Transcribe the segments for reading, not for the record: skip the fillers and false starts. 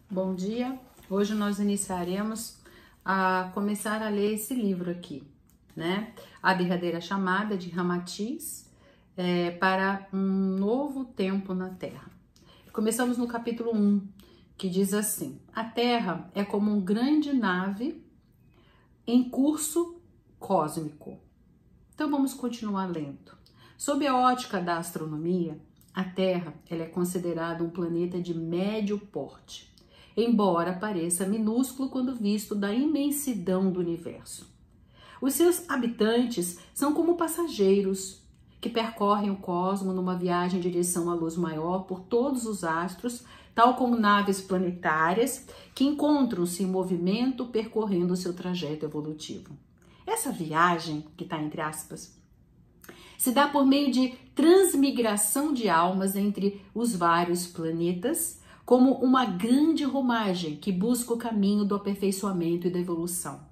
Bom dia! Hoje nós iniciaremos a começar a ler esse livro aqui, né? A Derradeira Chamada de Ramatiz para um novo tempo na Terra. Começamos no capítulo 1, que diz assim: a Terra é como uma grande nave em curso cósmico. Então vamos continuar lendo. Sob a ótica da astronomia, a Terra ela é considerada um planeta de médio porte, embora pareça minúsculo quando visto da imensidão do universo. Os seus habitantes são como passageiros que percorrem o cosmos numa viagem em direção à luz maior por todos os astros, tal como naves planetárias que encontram-se em movimento percorrendo o seu trajeto evolutivo. Essa viagem, que está entre aspas, se dá por meio de transmigração de almas entre os vários planetas, como uma grande romagem que busca o caminho do aperfeiçoamento e da evolução.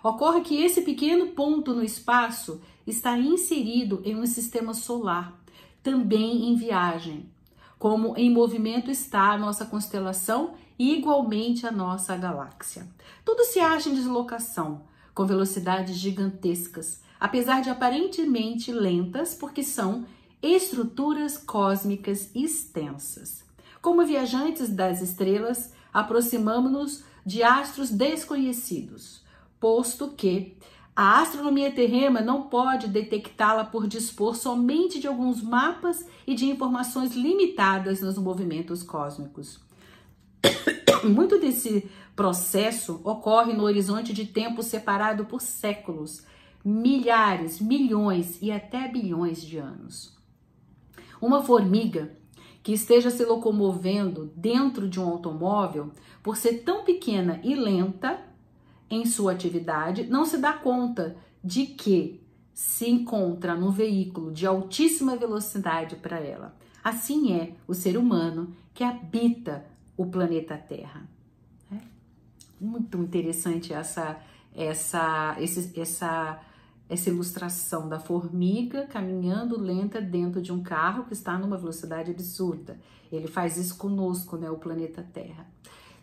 Ocorre que esse pequeno ponto no espaço está inserido em um sistema solar, também em viagem, como em movimento está a nossa constelação e igualmente a nossa galáxia. Tudo se acha em deslocação, com velocidades gigantescas, apesar de aparentemente lentas, porque são estruturas cósmicas extensas. Como viajantes das estrelas, aproximamos-nos de astros desconhecidos, posto que a astronomia terrena não pode detectá-la por dispor somente de alguns mapas e de informações limitadas nos movimentos cósmicos. Muito desse processo ocorre no horizonte de tempo separado por séculos, milhares, milhões e até bilhões de anos. Uma formiga que esteja se locomovendo dentro de um automóvel, por ser tão pequena e lenta em sua atividade, não se dá conta de que se encontra num veículo de altíssima velocidade para ela. Assim é o ser humano que habita o planeta Terra. É muito interessante essa ilustração da formiga caminhando lenta dentro de um carro que está numa velocidade absurda. Ele faz isso conosco, né? O planeta Terra.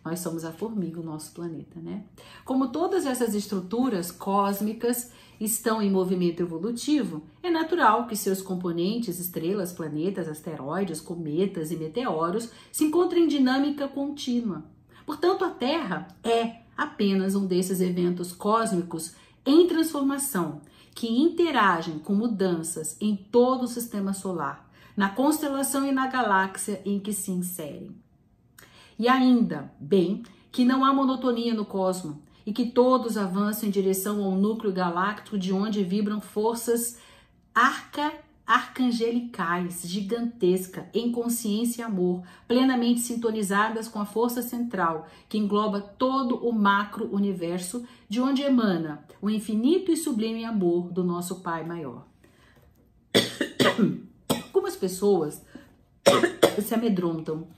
Nós somos a formiga, o nosso planeta, né? Como todas essas estruturas cósmicas estão em movimento evolutivo, é natural que seus componentes, estrelas, planetas, asteroides, cometas e meteoros, se encontrem em dinâmica contínua. Portanto, a Terra é apenas um desses eventos cósmicos em transformação, que interagem com mudanças em todo o sistema solar, na constelação e na galáxia em que se inserem. E ainda, bem, que não há monotonia no cosmos e que todos avançam em direção ao núcleo galáctico de onde vibram forças arcangelicais, gigantescas, em consciência e amor, plenamente sintonizadas com a força central que engloba todo o macro-universo, de onde emana o infinito e sublime amor do nosso Pai Maior. Algumas pessoas se amedrontam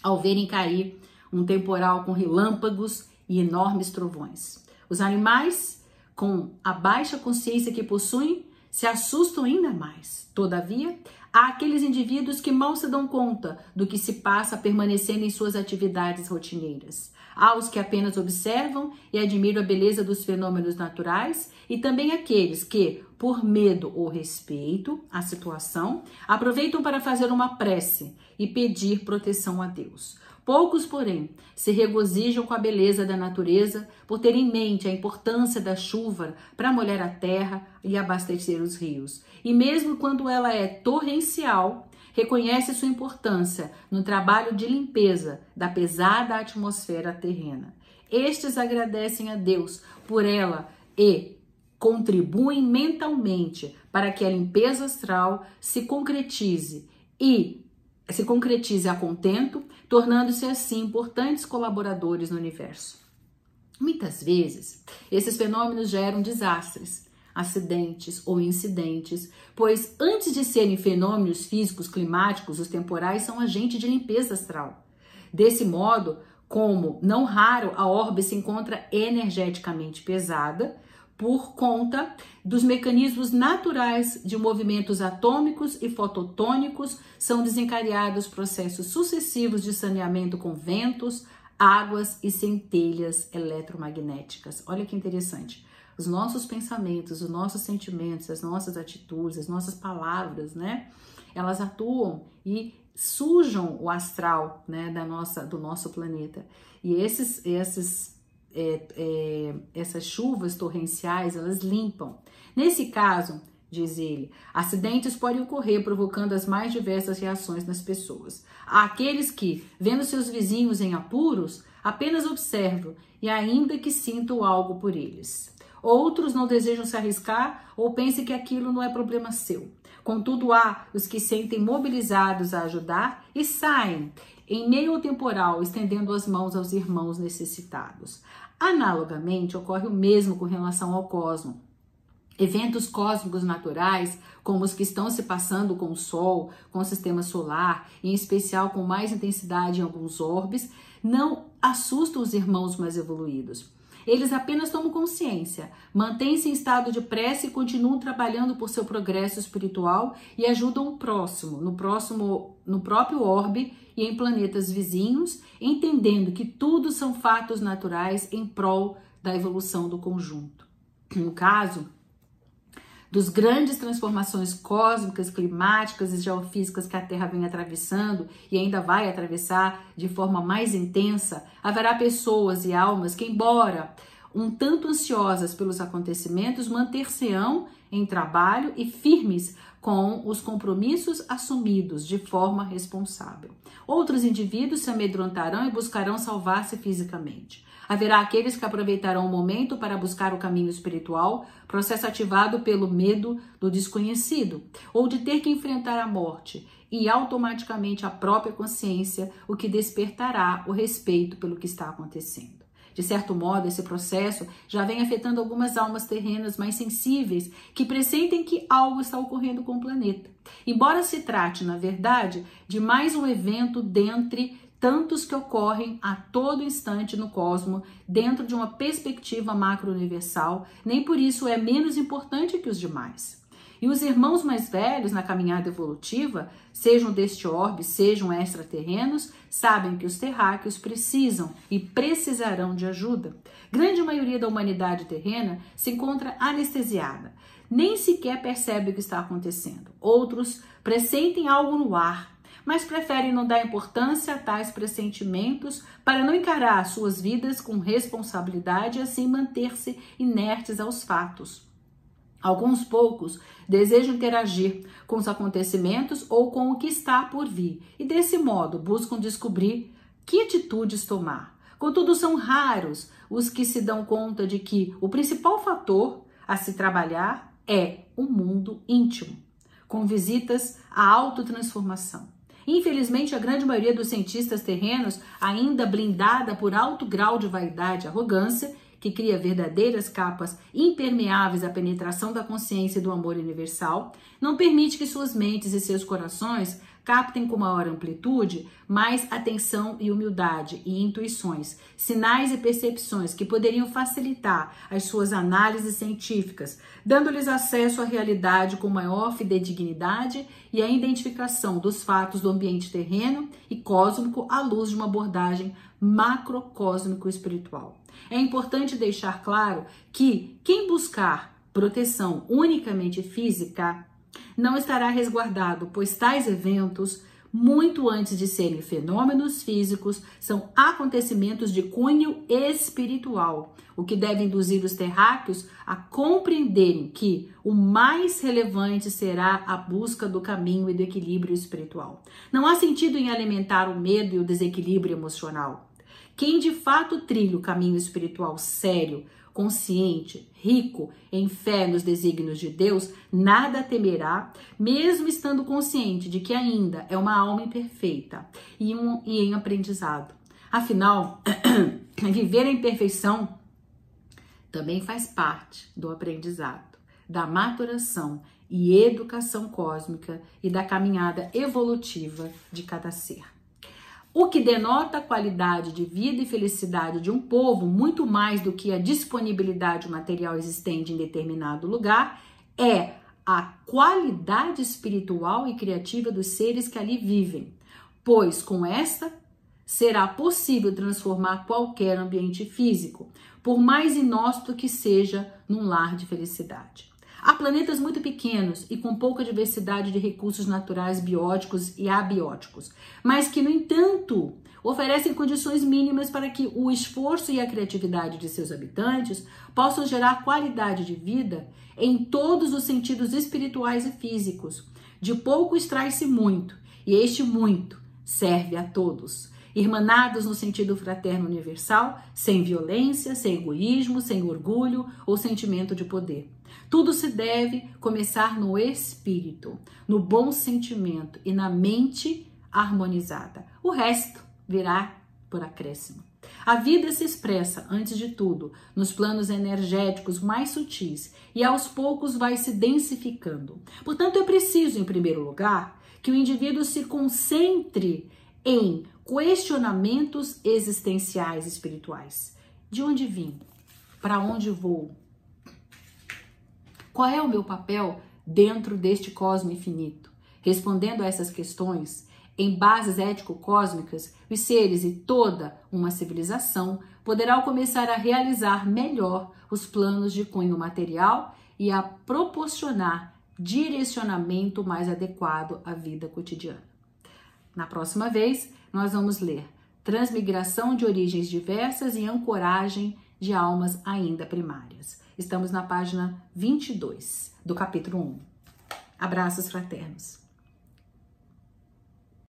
ao verem cair um temporal com relâmpagos e enormes trovões. Os animais, com a baixa consciência que possuem, se assustam ainda mais. Todavia, há aqueles indivíduos que mal se dão conta do que se passa permanecendo em suas atividades rotineiras. Há os que apenas observam e admiram a beleza dos fenômenos naturais e também aqueles que, por medo ou respeito à situação, aproveitam para fazer uma prece e pedir proteção a Deus. Poucos, porém, se regozijam com a beleza da natureza por ter em mente a importância da chuva para molhar a terra e abastecer os rios. E mesmo quando ela é torrencial, reconhece sua importância no trabalho de limpeza da pesada atmosfera terrena. Estes agradecem a Deus por ela e contribuem mentalmente para que a limpeza astral se concretize a contento, tornando-se assim importantes colaboradores no universo. Muitas vezes, esses fenômenos geram desastres, acidentes ou incidentes, pois antes de serem fenômenos físicos, climáticos, os temporais são agentes de limpeza astral. Desse modo, como não raro a orbe se encontra energeticamente pesada, por conta dos mecanismos naturais de movimentos atômicos e fototônicos, são desencadeados processos sucessivos de saneamento com ventos, águas e centelhas eletromagnéticas. Olha que interessante. Os nossos pensamentos, os nossos sentimentos, as nossas atitudes, as nossas palavras, né? Elas atuam e sujam o astral, né, do nosso planeta. E essas chuvas torrenciais, elas limpam. Nesse caso, diz ele, acidentes podem ocorrer provocando as mais diversas reações nas pessoas. Há aqueles que, vendo seus vizinhos em apuros, apenas observam e ainda que sintam algo por eles. Outros não desejam se arriscar ou pensam que aquilo não é problema seu. Contudo, há os que sentem mobilizados a ajudar e saem em meio ao temporal, estendendo as mãos aos irmãos necessitados. Analogamente, ocorre o mesmo com relação ao cosmos. Eventos cósmicos naturais, como os que estão se passando com o Sol, com o sistema solar, em especial com mais intensidade em alguns orbes, não assustam os irmãos mais evoluídos. Eles apenas tomam consciência, mantêm-se em estado de prece e continuam trabalhando por seu progresso espiritual e ajudam o próximo, no próprio orbe e em planetas vizinhos, entendendo que tudo são fatos naturais em prol da evolução do conjunto. No caso dos grandes transformações cósmicas, climáticas e geofísicas que a Terra vem atravessando e ainda vai atravessar de forma mais intensa, haverá pessoas e almas que, embora um tanto ansiosas pelos acontecimentos, manter-se-ão em trabalho e firmes com os compromissos assumidos de forma responsável. Outros indivíduos se amedrontarão e buscarão salvar-se fisicamente. Haverá aqueles que aproveitarão o momento para buscar o caminho espiritual, processo ativado pelo medo do desconhecido, ou de ter que enfrentar a morte, e automaticamente a própria consciência, o que despertará o respeito pelo que está acontecendo. De certo modo, esse processo já vem afetando algumas almas terrenas mais sensíveis, que pressentem que algo está ocorrendo com o planeta. Embora se trate, na verdade, de mais um evento dentre tantos que ocorrem a todo instante no cosmos, dentro de uma perspectiva macro-universal, nem por isso é menos importante que os demais. E os irmãos mais velhos na caminhada evolutiva, sejam deste orbe, sejam extraterrenos, sabem que os terráqueos precisam e precisarão de ajuda. Grande maioria da humanidade terrena se encontra anestesiada, nem sequer percebe o que está acontecendo. Outros pressentem algo no ar, mas preferem não dar importância a tais pressentimentos para não encarar suas vidas com responsabilidade e assim manter-se inertes aos fatos. Alguns poucos desejam interagir com os acontecimentos ou com o que está por vir e desse modo buscam descobrir que atitudes tomar. Contudo, são raros os que se dão conta de que o principal fator a se trabalhar é o mundo íntimo, com visitas à autotransformação. Infelizmente, a grande maioria dos cientistas terrenos, ainda blindada por alto grau de vaidade e arrogância, que cria verdadeiras capas impermeáveis à penetração da consciência e do amor universal, não permite que suas mentes e seus corações captem com maior amplitude mais atenção e humildade e intuições, sinais e percepções que poderiam facilitar as suas análises científicas, dando-lhes acesso à realidade com maior fidedignidade e a identificação dos fatos do ambiente terreno e cósmico à luz de uma abordagem macrocósmico-espiritual. É importante deixar claro que quem buscar proteção unicamente física não estará resguardado, pois tais eventos, muito antes de serem fenômenos físicos, são acontecimentos de cunho espiritual, o que deve induzir os terráqueos a compreenderem que o mais relevante será a busca do caminho e do equilíbrio espiritual. Não há sentido em alimentar o medo e o desequilíbrio emocional. Quem de fato trilha o caminho espiritual sério, consciente, rico em fé nos desígnios de Deus, nada temerá, mesmo estando consciente de que ainda é uma alma imperfeita e em aprendizado. Afinal, viver a imperfeição também faz parte do aprendizado, da maturação e educação cósmica e da caminhada evolutiva de cada ser. O que denota a qualidade de vida e felicidade de um povo, muito mais do que a disponibilidade material existente em determinado lugar, é a qualidade espiritual e criativa dos seres que ali vivem, pois com esta será possível transformar qualquer ambiente físico, por mais inóspito que seja, num lar de felicidade. Há planetas muito pequenos e com pouca diversidade de recursos naturais bióticos e abióticos, mas que, no entanto, oferecem condições mínimas para que o esforço e a criatividade de seus habitantes possam gerar qualidade de vida em todos os sentidos espirituais e físicos. De pouco extrai-se muito, e este muito serve a todos. Irmanados no sentido fraterno universal, sem violência, sem egoísmo, sem orgulho ou sentimento de poder. Tudo se deve começar no espírito, no bom sentimento e na mente harmonizada. O resto virá por acréscimo. A vida se expressa, antes de tudo, nos planos energéticos mais sutis e aos poucos vai se densificando. Portanto, é preciso, em primeiro lugar, que o indivíduo se concentre em questionamentos existenciais espirituais. De onde vim? Para onde vou? Qual é o meu papel dentro deste cosmo infinito? Respondendo a essas questões, em bases ético-cósmicas, os seres e toda uma civilização poderão começar a realizar melhor os planos de cunho material e a proporcionar direcionamento mais adequado à vida cotidiana. Na próxima vez, nós vamos ler Transmigração de Origens Diversas e Ancoragem de Almas Ainda Primárias. Estamos na página 22 do capítulo 1. Abraços fraternos.